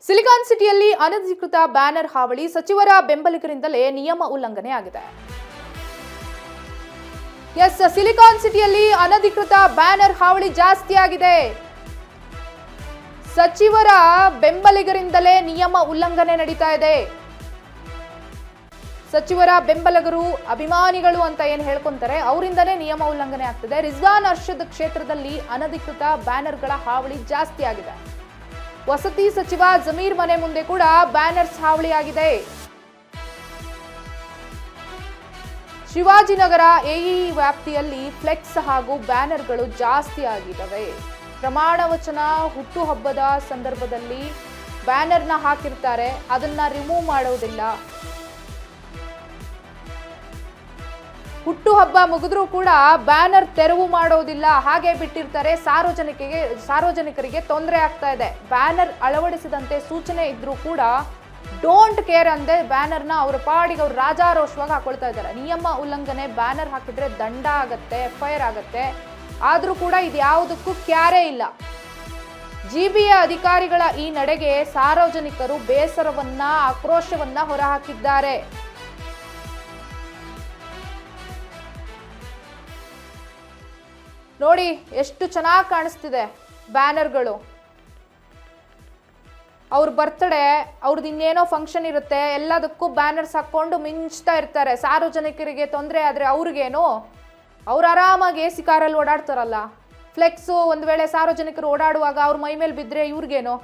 Silicon ಸಿಟಿಯಲ್ಲಿ ಅನಧಿಕೃತ banner ಹಾವಳಿ, ಸಚಿವರ ಬೆಂಬಲಿಗರಿಂದಲೇ ನಿಯಮ ಉಲ್ಲಂಘನೆ ಆಗಿದೆ. ಸಿಲಿಕಾನ್ ಸಿಟಿಯಲ್ಲಿ ಅನಧಿಕೃತ ಬ್ಯಾನರ್ ಹಾವಳಿ ಜಾಸ್ತಿ ಆಗಿದೆ. ಸಚಿವರ ಬೆಂಬಲಿಗರಿಂದಲೇ ನಿಯಮ ಉಲ್ಲಂಘನೆ ನಡೀತಾ ಇದೆ. ಸಚಿವರ ಬೆಂಬಲಿಗರು, ಅಭಿಮಾನಿಗಳು ಅಂತ ಏನು ಹೇಳ್ಕೊಂತಾರೆ, ಅವರಿಂದಲೇ ನಿಯಮ ಉಲ್ಲಂಘನೆ ಆಗ್ತಿದೆ. ರಿಜ್ವಾನ್ ಅರ್ಷದ್ ಕ್ಷೇತ್ರದಲ್ಲಿ ಅನಧಿಕೃತ ಬ್ಯಾನರ್ಗಳ ಹಾವಳಿ ಜಾಸ್ತಿ ಆಗಿದೆ. ವಸತಿ ಸಚಿವ ಜಮೀರ್ ಮನೆ ಮುಂದೆ ಕೂಡ ಬ್ಯಾನರ್ಸ್ ಹಾವಳಿಯಾಗಿದೆ. ಶಿವಾಜಿನಗರ ಎಇ ವ್ಯಾಪ್ತಿಯಲ್ಲಿ ಫ್ಲೆಕ್ಸ್ ಹಾಗೂ ಬ್ಯಾನರ್ಗಳು ಜಾಸ್ತಿ ಆಗಿದ್ದಾವೆ. ಪ್ರಮಾಣ ವಚನ, ಹುಟ್ಟುಹಬ್ಬದ ಸಂದರ್ಭದಲ್ಲಿ ಬ್ಯಾನರ್ನ ಹಾಕಿರ್ತಾರೆ, ಅದನ್ನ ರಿಮೂವ್ ಮಾಡುವುದಿಲ್ಲ. ಹುಟ್ಟುಹಬ್ಬ ಮುಗಿದ್ರೂ ಕೂಡ ಬ್ಯಾನರ್ ತೆರವು ಮಾಡೋದಿಲ್ಲ, ಹಾಗೆ ಬಿಟ್ಟಿರ್ತಾರೆ. ಸಾರ್ವಜನಿಕರಿಗೆ ತೊಂದರೆ ಆಗ್ತಾ ಇದೆ. ಬ್ಯಾನರ್ ಅಳವಡಿಸಿದಂತೆ ಸೂಚನೆ ಇದ್ರೂ ಕೂಡ ಡೋಂಟ್ ಕೇರ್ ಅಂದೆ ಬ್ಯಾನರ್ನ ಅವರ ಪಾಡಿಗೆ ಅವ್ರು ರಾಜಾರೋಷವಾಗಿ ಹಾಕೊಳ್ತಾ ಇದ್ದಾರೆ. ನಿಯಮ ಉಲ್ಲಂಘನೆ, ಬ್ಯಾನರ್ ಹಾಕಿದ್ರೆ ದಂಡ ಆಗತ್ತೆ, FIR ಆಗತ್ತೆ. ಆದ್ರೂ ಕೂಡ ಇದ್ಯಾವುದಕ್ಕೂ ಕ್ಯಾರೇ ಇಲ್ಲ. ಜಿಬಿಎ ಅಧಿಕಾರಿಗಳ ಈ ನಡೆಗೆ ಸಾರ್ವಜನಿಕರು ಬೇಸರವನ್ನ, ಆಕ್ರೋಶವನ್ನ ಹೊರಹಾಕಿದ್ದಾರೆ. ನೋಡಿ ಎಷ್ಟು ಚೆನ್ನಾಗಿ ಕಾಣಿಸ್ತಿದೆ ಬ್ಯಾನರ್ಗಳು. ಅವ್ರ ಬರ್ತ್ಡೇ, ಅವ್ರದ್ದು ಇನ್ನೇನೋ ಫಂಕ್ಷನ್ ಇರುತ್ತೆ, ಎಲ್ಲದಕ್ಕೂ ಬ್ಯಾನರ್ಸ್ ಹಾಕ್ಕೊಂಡು ಮಿಂಚ್ತಾ ಇರ್ತಾರೆ. ಸಾರ್ವಜನಿಕರಿಗೆ ತೊಂದರೆ ಆದರೆ ಅವ್ರಿಗೇನು, ಅವ್ರು ಆರಾಮಾಗಿ AC ಕಾರಲ್ಲಿ ಓಡಾಡ್ತಾರಲ್ಲ. ಫ್ಲೆಕ್ಸು ಒಂದು ವೇಳೆ ಸಾರ್ವಜನಿಕರು ಓಡಾಡುವಾಗ ಅವ್ರ ಮೈ ಮೇಲೆ ಬಿದ್ದರೆ ಇವ್ರಿಗೇನು,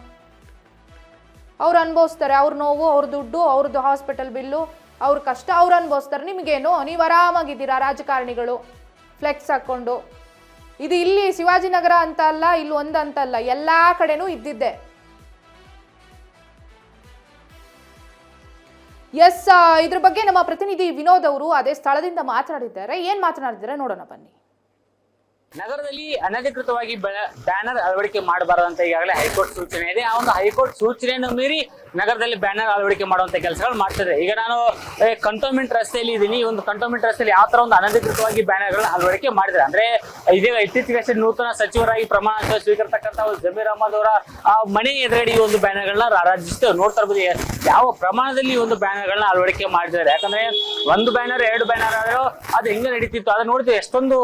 ಅವ್ರು ಅನುಭವಿಸ್ತಾರೆ. ಅವ್ರ ನೋವು, ಅವ್ರ ದುಡ್ಡು, ಅವ್ರದ್ದು ಹಾಸ್ಪಿಟಲ್ ಬಿಲ್ಲು, ಅವ್ರ ಕಷ್ಟ ಅವ್ರು ಅನುಭವಿಸ್ತಾರೆ. ನಿಮಗೇನು, ನೀವು ಆರಾಮಾಗಿದ್ದೀರಾ ರಾಜಕಾರಣಿಗಳು ಫ್ಲೆಕ್ಸ್ ಹಾಕ್ಕೊಂಡು. ಇದು ಇಲ್ಲಿ ಶಿವಾಜಿನಗರ ಅಂತ ಅಲ್ಲ, ಇಲ್ಲಿ ಒಂದಂತಲ್ಲ, ಎಲ್ಲ ಕಡೆನೂ ಇದ್ದಿದ್ದೆ. ಇದ್ರ ಬಗ್ಗೆ ನಮ್ಮ ಪ್ರತಿನಿಧಿ ವಿನೋದ್ ಅವರು ಅದೇ ಸ್ಥಳದಿಂದ ಮಾತನಾಡಿದ್ದಾರೆ. ಏನ್ ಮಾತನಾಡಿದ್ದಾರೆ ನೋಡೋಣ ಬನ್ನಿ. ನಗರದಲ್ಲಿ ಅನಧಿಕೃತವಾಗಿ ಬ್ಯಾನರ್ ಅಳವಡಿಕೆ ಮಾಡಬಾರದು ಅಂತ ಈಗಾಗಲೇ ಹೈಕೋರ್ಟ್ ಸೂಚನೆ ಇದೆ. ಆ ಒಂದು ಹೈಕೋರ್ಟ್ ಸೂಚನೆಯನ್ನು ಮೀರಿ ನಗರದಲ್ಲಿ ಬ್ಯಾನರ್ ಅಳವಡಿಕೆ ಮಾಡುವಂತ ಕೆಲಸಗಳು ಮಾಡ್ತಿದೆ. ಈಗ ನಾನು ಕಂಟೋನ್ಮೆಂಟ್ ರಸ್ತೆಯಲ್ಲಿ ಇದ್ದೀನಿ. ಈ ಒಂದು ಕಂಟೋನ್ಮೆಂಟ್ ರಸ್ತೆಯಲ್ಲಿ ಯಾವ ತರ ಒಂದು ಅನಧಿಕೃತವಾಗಿ ಬ್ಯಾನರ್ಗಳನ್ನ ಅಳವಡಿಕೆ ಮಾಡಿದ್ದಾರೆ ಅಂದ್ರೆ, ಇದೀಗ ಇತ್ತೀಚೆಗೆ ನೂತನ ಸಚಿವರಾಗಿ ಪ್ರಮಾಣ ಸ್ವೀಕರಿಸತಕ್ಕಂಥ ಜಮೀರ್ ಅಹಮದ್ ಅವರ ಮನೆ ಎದುರುಗಡೆ ಈ ಒಂದು ಬ್ಯಾನರ್ಗಳನ್ನ ರಾರಾಜಿಸ್ತೇವೆ. ನೋಡ್ತಾ ಇರ್ಬೋದು ಯಾವ ಪ್ರಮಾಣದಲ್ಲಿ ಈ ಒಂದು ಬ್ಯಾನರ್ಗಳನ್ನ ಅಳವಡಿಕೆ ಮಾಡಿದ್ದಾರೆ. ಯಾಕಂದ್ರೆ ಒಂದು ಬ್ಯಾನರ್, ಎರಡು ಬ್ಯಾನರ್ ಆದ್ರೂ ಅದು ಹೆಂಗೆ ನಡೀತಿತ್ತು ಅದನ್ನ ನೋಡ್ತೀವಿ. ಎಷ್ಟೊಂದು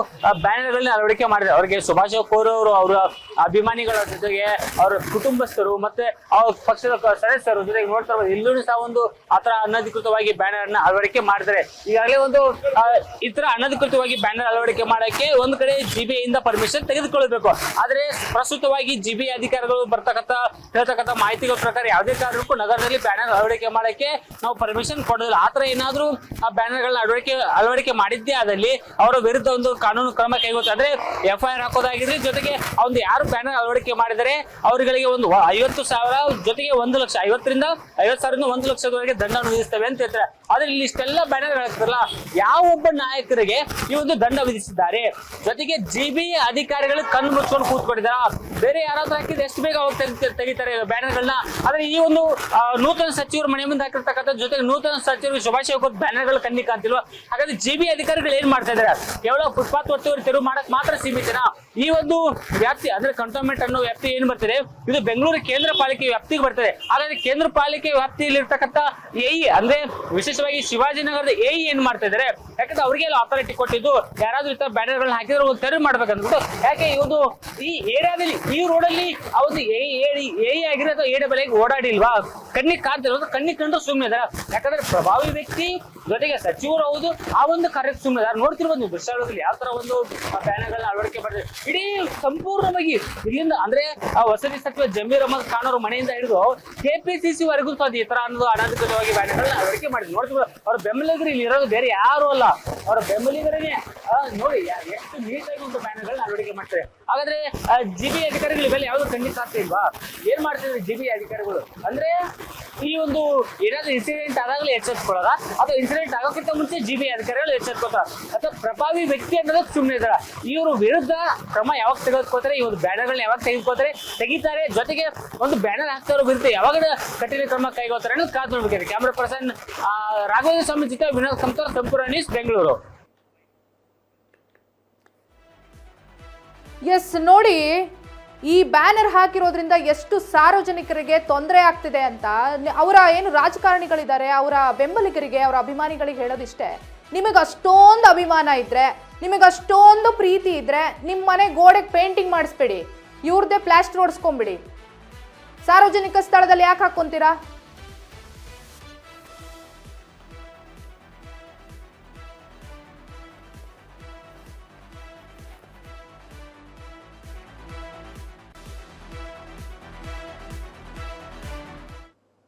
ಬ್ಯಾನರ್ಗಳನ್ನ ಅಳವಡಿಕೆ ಮಾಡಿದ್ದಾರೆ. ಅವರಿಗೆ ಸುಭಾಷ್ ಕೋರ್ ಅವರು, ಅವರ ಅಭಿಮಾನಿಗಳ ಜೊತೆಗೆ ಅವರ ಕುಟುಂಬಸ್ಥರು ಮತ್ತೆ ಅವ್ರ ಪಕ್ಷದ ಸದಸ್ಯರು ಜೊತೆಗೆ ನೋಡ್ತಾ ಇರ್ಬೋದು. ಇಲ್ಲೂ ಸಹ ಒಂದು ಆತರ ಅನಧಿಕೃತವಾಗಿ ಬ್ಯಾನರ್ ಅನ್ನ ಅಳವಡಿಕೆ ಮಾಡಿದ್ದಾರೆ. ಈಗಾಗಲೇ ಒಂದು ಈ ತರ ಅನಧಿಕೃತವಾಗಿ ಬ್ಯಾನರ್ ಅಳವಡಿಕೆ ಮಾಡಕ್ಕೆ ಒಂದ್ ಕಡೆ ಜಿಬಿಎ ಇಂದ ಪರ್ಮಿಷನ್ ತೆಗೆದುಕೊಳ್ಳಬೇಕು. ಆದ್ರೆ ಪ್ರಸ್ತುತವಾಗಿ ಜಿಬಿಎ ಅಧಿಕಾರಿಗಳು ಹೇಳ್ತಕ್ಕಂಥ ಮಾಹಿತಿಗಳ ಪ್ರಕಾರ ಯಾವುದೇ ಕಾರಣಕ್ಕೂ ನಗರದಲ್ಲಿ ಬ್ಯಾನರ್ ಅಳವಡಿಕೆ ಮಾಡಕ್ಕೆ ನಾವು ಪರ್ಮಿಷನ್ ಕೊಡೋದಿಲ್ಲ. ಆತರ ಏನಾದ್ರೂ ಆ ಬ್ಯಾನರ್ ಗಳನ್ನ ಅಳವಡಿಕೆ ಮಾಡಿದ್ದೇ ಆದಲ್ಲಿ ಅವರ ವಿರುದ್ಧ ಒಂದು ಕಾನೂನು ಕ್ರಮ ಕೈಗೊಳ್ಳುತ್ತೆ. ಅಂದ್ರೆ FIR ಹಾಕೋದಾಗಿದ್ರೆ, ಜೊತೆಗೆ ಒಂದು ಯಾರು ಬ್ಯಾನರ್ ಅಳವಡಿಕೆ ಮಾಡಿದರೆ ಅವರುಗಳಿಗೆ ಒಂದು 50,000 ಜೊತೆಗೆ 1 ಲಕ್ಷ, 50,000ರಿಂದ 1 ಲಕ್ಷದವರೆಗೆ ದಂಡವನ್ನು ವಿಧಿಸ್ತೇವೆ ಅಂತ ಹೇಳ್ತಾರೆ. ಆದ್ರೆ ಇಲ್ಲಿ ಇಷ್ಟೆಲ್ಲ ಬ್ಯಾನರ್ ಹಾಕ್ತಾರಲ್ಲ, ಯಾವ ಒಬ್ಬ ನಾಯಕರಿಗೆ ಈ ಒಂದು ದಂಡ ವಿಧಿಸಿದ್ದಾರೆ. ಜೊತೆಗೆ ಜಿಬಿಎ ಅಧಿಕಾರಿಗಳು ಕಣ್ಣು ಮುಚ್ಕೊಂಡು ಕೂತ್ಕೊಂಡಿದ್ದಾರೆ. ಬೇರೆ ಯಾರಾದ್ರೂ ಹಾಕಿದ್ರೆ ಎಷ್ಟು ಬೇಗ ಅವಾಗ ತೆಗಿತಾರೆ ಬ್ಯಾನರ್ಗಳನ್ನ. ಆದ್ರೆ ಈ ಒಂದು ನೂತನ ಸಚಿವರು ಮನೆ ಮುಂದೆ ಹಾಕಿರ್ತಕ್ಕಂಥ, ಜೊತೆಗೆ ನೂತನ ಸಚಿವರು ಶುಭಾಶಯ ಬ್ಯಾನರ್ಗಳು ಕಣ್ಣಿಗೆ ಕಾಣ್ತಿಲ್ವಾ? ಹಾಗಾದ್ರೆ ಜಿಬಿಎ ಅಧಿಕಾರಿಗಳು ಏನ್ ಮಾಡ್ತಾ ಇದ್ದಾರೆ? ಕೇವಲ ಫುಟ್ಪಾತ್ ಒತ್ತುವರಿ ತೆರವು ಮಾಡಕ್ ಮಾತ್ರ ಸೀಮಿತನಾ? ಈ ಒಂದು ವ್ಯಾಪ್ತಿ ಅಂದ್ರೆ ಕಂಟೋನ್ಮೆಂಟ್ ಅನ್ನೋ ವ್ಯಾಪ್ತಿ ಏನ್ ಬರ್ತದೆ, ಇದು ಬೆಂಗಳೂರು ಕೇಂದ್ರ ಪಾಲಿಕೆ ವ್ಯಾಪ್ತಿಗೆ ಬರ್ತದೆ. ಹಾಗಾದ್ರೆ ಕೇಂದ್ರ ಪಾಲಿಕೆ ವ್ಯಾಪ್ತಿಯಲ್ಲಿ ಇರ್ತಕ್ಕಂಥ ಎಇ ಅಂದ್ರೆ ವಿಶೇಷವಾಗಿ ಶಿವಾಜಿನಗರದ ಎಇ ಏನ್ ಮಾಡ್ತಾ ಇದ್ದಾರೆ? ಯಾಕಂದ್ರೆ ಅವ್ರಿಗೆ ಅಥಾರಿಟಿ ಕೊಟ್ಟಿದ್ದು ಯಾರಾದ್ರೂ ಈ ತರ ಬ್ಯಾನರ್ಗಳನ್ನ ಹಾಕಿದ್ರೆ ಒಂದು ತೆರವು ಮಾಡ್ಬೇಕಂದ್ಬಿಟ್ಟು. ಯಾಕೆ ಈ ಏರಿಯಾದಲ್ಲಿ, ಈ ರೋಡಲ್ಲಿ ಆ ಒಂದು ಎಇ ಆಗಿರೋ AAA ಓಡಾಡಿಲ್ವಾ? ಕಣ್ಣಿಗೆ ಕಾಣ್ತಿರೋದು, ಕಣ್ಣಿಗೆ ಕಂಡ್ರು ಸುಮ್ಮನೆ ಇದಾರೆ. ಯಾಕಂದ್ರೆ ಪ್ರಭಾವಿ ವ್ಯಕ್ತಿ ಜೊತೆಗೆ ಸಚಿವರು ಹೌದು, ಆ ಒಂದು ಕಾರ್ಯಕ್ಕೆ ಸುಮ್ಮನೆ ಇದಾರೆ. ನೋಡ್ತಿರ್ಬೋದು ನೀವು ದೃಶ್ಯಾವಳಿಯಲ್ಲಿ ಯಾವ ತರ ಒಂದು ಬ್ಯಾನರ್ಗಳನ್ನ ಅಳವಡಿಕೆ ಮಾಡಿದೆ. ಇಡೀ ಸಂಪೂರ್ಣವಾಗಿ ಇಲ್ಲಿಂದ ಅಂದ್ರೆ ವಸತಿ ಸಚಿವ ಜಮೀರ್ ಅಹಮದ್ ಖಾನ್ ಅವ್ರ ಮನೆಯಿಂದ ಹಿಡಿದು KPCC ವರೆಗೂ ಈ ತರ ಅನ್ನೋದು ಅನಧಿಕೃತವಾಗಿ ಬ್ಯಾನರ್ಗಳನ್ನ ಅಳವಡಿಕೆ ಮಾಡಿದ್ರು. ನೋಡ್ತಿರ್ಬೋದು ಅವ್ರ ಬೆಂಬಲಿಗರು ಇಲ್ಲಿ ಇರೋದು ಬೇರೆ ಯಾರು ಅಲ್ಲ, ಅವರ ಬೆಂಬಲಿಗರೇ. ನೋಡಿ ಎಷ್ಟು ನೀಟಾಗಿ ಒಂದು ಬ್ಯಾನರ್ಗಳನ್ನ ಅಳವಡಿಕೆ ಮಾಡ್ತಾರೆ. ಹಾಗಾದ್ರೆ ಜಿಬಿಎ ಅಧಿಕಾರಿಗಳು ಇವೆಲ್ಲ ಯಾವ್ದು ಖಂಡಿತ ಆಗ್ತಾ ಇಲ್ವಾ? ಏನ್ ಮಾಡ್ತಿದ್ರು ಜಿಬಿಎ ಅಧಿಕಾರಿಗಳು ಅಂದ್ರೆ, ಈ ಒಂದು ಏನಾದ್ರೂ ಇನ್ಸಿಡೆಂಟ್ ಆದಾಗಲೇ ಎಚ್ಚೆತ್ಕೊಳ್ಳೋದ, ಅಥವಾ ಇನ್ಸಿಡೆಂಟ್ ಆಗೋಕ್ಕಿಂತ ಮುಂಚೆ ಜಿಬಿಎ ಅಧಿಕಾರಿಗಳು ಎಚ್ಚೆತ್ಕೋತಾರ, ಅಥವಾ ಪ್ರಭಾವಿ ವ್ಯಕ್ತಿ ಅನ್ನೋದಕ್ಕೆ ಸುಮ್ಮನೆ ಇದಾರ? ಇವರು ವಿರುದ್ಧ ಕ್ರಮ ಯಾವಾಗ ತೆಗೆದುಕೋತಾರೆ, ಈ ಒಂದು ಬ್ಯಾನರ್ಗಳನ್ನ ಯಾವಾಗ ತೆಗಿತಾರೆ, ಜೊತೆಗೆ ಒಂದು ಬ್ಯಾನರ್ ಹಾಕ್ತಾರೋ ವಿರುದ್ಧ ಯಾವಾಗ ಕಠಿಣ ಕ್ರಮ ಕೈಗೊಳ್ತಾರೆ ಅನ್ನೋದು ಕಾದು ನೋಡ್ಬೇಕಾಗಿದೆ. ಕ್ಯಾಮ್ರಾ ಪರ್ಸನ್ ರಾಘವೇಂದ್ರ ಸ್ವಾಮಿ ಜೊತೆ ವಿನೋದ್ ಸಂತೋರ್, ಸಂಪೂರ್ಣ ನ್ಯೂಸ್, ಬೆಂಗಳೂರು. ನೋಡಿ ಈ ಬ್ಯಾನರ್ ಹಾಕಿರೋದ್ರಿಂದ ಎಷ್ಟು ಸಾರ್ವಜನಿಕರಿಗೆ ತೊಂದರೆ ಆಗ್ತಿದೆ ಅಂತ ಅವರ ಏನು ರಾಜಕಾರಣಿಗಳಿದ್ದಾರೆ ಅವರ ಬೆಂಬಲಿಗರಿಗೆ ಅವರ ಅಭಿಮಾನಿಗಳಿಗೆ ಹೇಳೋದಿಷ್ಟೇ. ನಿಮಗೆ ಅಷ್ಟೊಂದು ಅಭಿಮಾನ ಇದ್ರೆ, ನಿಮಗೆ ಅಷ್ಟೊಂದು ಪ್ರೀತಿ ಇದ್ರೆ ನಿಮ್ಮ ಮನೆ ಗೋಡೆಗೆ ಪೇಂಟಿಂಗ್ ಮಾಡಿಸ್ಬೇಡಿ, ಇವ್ರದ್ದೇ ಪ್ಲಾಸ್ಟರ್ ಹೊಡ್ಸ್ಕೊಂಬಿಡಿ. ಸಾರ್ವಜನಿಕ ಸ್ಥಳದಲ್ಲಿ ಯಾಕೆ ಹಾಕೊಂತೀರಾ?